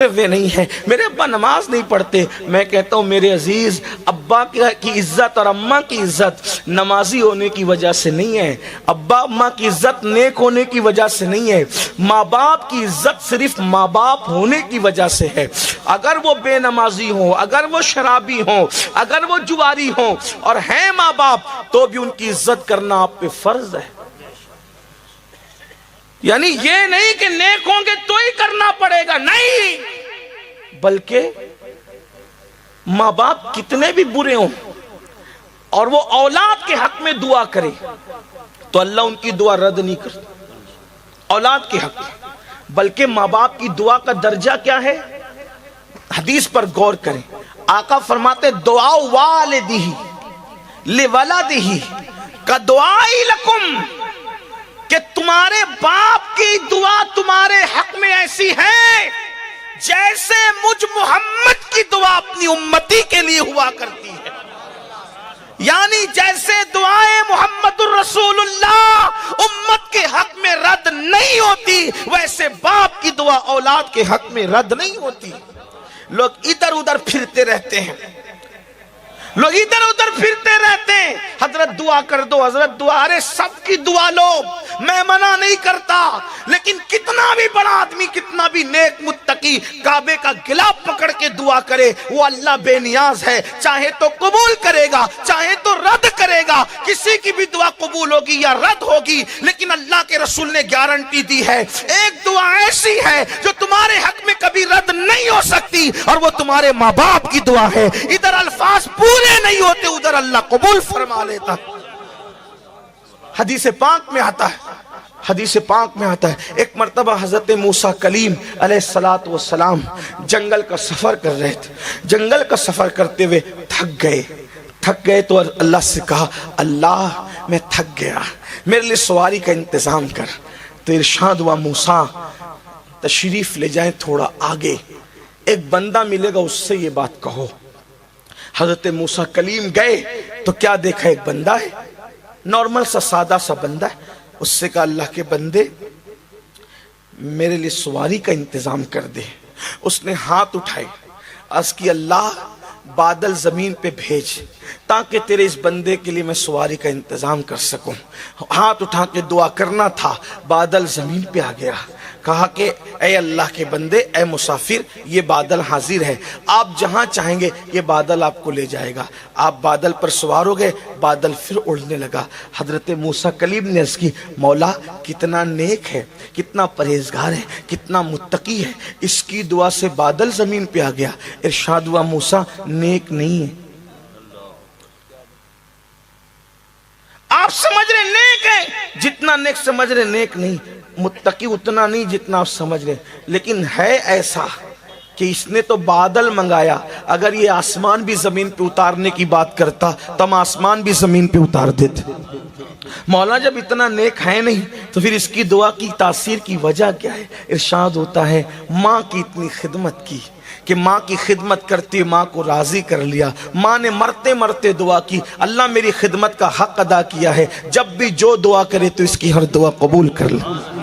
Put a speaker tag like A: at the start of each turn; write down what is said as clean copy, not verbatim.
A: ہوئے نہیں ہیں، میرے ابا نماز نہیں پڑھتے، میں کہتا ہوں میرے عزیز، ابا کی عزت اور اماں کی عزت نمازی ہونے کی وجہ سے نہیں ہے، ابا اماں کی عزت نیک ہونے کی وجہ سے نہیں ہے، ماں باپ کی عزت صرف ماں باپ ہونے کی وجہ سے ہے۔ اگر وہ بے نمازی ہوں، اگر وہ شرابی ہوں، اگر وہ جواری ہوں اور ہیں ماں باپ، تو بھی ان کی عزت کرنا آپ پہ فرض ہے۔ یعنی یہ نہیں کہ نیک ہوں گے تو ہی کرنا پڑے گا، نہیں، بلکہ ماں باپ کتنے بھی برے ہوں اور وہ اولاد کے حق میں دعا کرے تو اللہ ان کی دعا رد نہیں کرتا، اولاد کے حق میں، بلکہ ماں باپ کی دعا کا درجہ کیا ہے؟ حدیث پر غور کریں، آقا فرماتے دعا والدہ لولدہ کا دعائی لکم، کہ تمہارے باپ کی دعا تمہارے حق میں ایسی ہے جیسے مجھ محمد کی دعا اپنی امتی کے لیے ہوا کرتی ہے۔ یعنی جیسے دعائیں محمد الرسول اللہ امت کے حق میں رد نہیں ہوتی، ویسے باپ کی دعا اولاد کے حق میں رد نہیں ہوتی۔ لوگ ادھر ادھر پھرتے رہتے ہیں، لوگ ادھر ادھر پھرتے رہتے ہیں، حضرت دعا کر دو، حضرت دعا، ارے سب کی دعا لو، میں منع نہیں کرتا، لیکن کتنا بھی بڑا آدمی، کتنا بھی نیک متقی کعبے کا گلاف پکڑ کے دعا کرے، وہ اللہ بے نیاز ہے، چاہے تو قبول کرے گا، چاہے تو رد کرے گا، کسی کی بھی دعا قبول ہوگی یا رد ہوگی، لیکن اللہ کے رسول نے گارنٹی دی ہے، ایک دعا ایسی ہے جو تمہارے حق میں کبھی رد نہیں ہو سکتی، اور وہ تمہارے ماں باپ کی دعا ہے۔ ادھر الفاظ پورے نہیں ہوتے، ادھر اللہ قبول فرما لیتا۔ حدیث پاک میں آتا ہے، حدیث پاک میں آتا ہے، ایک مرتبہ حضرت موسیٰ کلیم علیہ السلام جنگل کا سفر کر رہے تھے، جنگل کا سفر کرتے ہوئے تھک گئے تو اللہ سے کہا، اللہ میں تھک گیا، میرے لیے سواری کا انتظام کر۔ تو ارشاد ہوا، موسیٰ تشریف لے جائیں تھوڑا آگے، ایک بندہ ملے گا، اس سے یہ بات کہو۔ حضرت موسیٰ کلیم گئے تو کیا دیکھا، ایک بندہ ہے، نارمل سا سادہ سا بندہ ہے، اس سے کہا، اللہ کے بندے میرے لیے سواری کا انتظام کر دے۔ اس نے ہاتھ اٹھائے، عرض کی، اللہ بادل زمین پہ بھیج تاکہ تیرے اس بندے کے لیے میں سواری کا انتظام کر سکوں۔ ہاتھ اٹھا کے دعا کرنا تھا، بادل زمین پہ آ گیا، کہا کہ اے اللہ کے بندے، اے مسافر، یہ بادل حاضر ہے، آپ جہاں چاہیں گے یہ بادل آپ کو لے جائے گا۔ آپ بادل پر سوار ہو گئے، بادل پھر اڑنے لگا۔ حضرت موسیٰ کلیم نے عرض کی، مولا کتنا نیک ہے، کتنا پرہیزگار ہے، کتنا متقی ہے، اس کی دعا سے بادل زمین پہ آ گیا۔ ارشاد ہوا، موسیٰ نیک نہیں ہے۔ آپ سمجھ رہے نیک ہے، جتنا نیک سمجھ رہے نیک نہیں، متقی اتنا نہیں جتنا آپ سمجھ رہے، لیکن ہے ایسا کہ اس نے تو بادل منگایا، اگر یہ آسمان بھی زمین پہ اتارنے کی بات کرتا تو ہم آسمان بھی زمین پہ اتار دیتے۔ مولا جب اتنا نیک ہے نہیں تو پھر اس کی دعا کی تاثیر کی وجہ کیا ہے؟ ارشاد ہوتا ہے، ماں کی اتنی خدمت کی کہ ماں کی خدمت کرتے ماں کو راضی کر لیا، ماں نے مرتے مرتے دعا کی، اللہ میری خدمت کا حق ادا کیا ہے، جب بھی جو دعا کرے تو اس کی ہر دعا قبول کر لے۔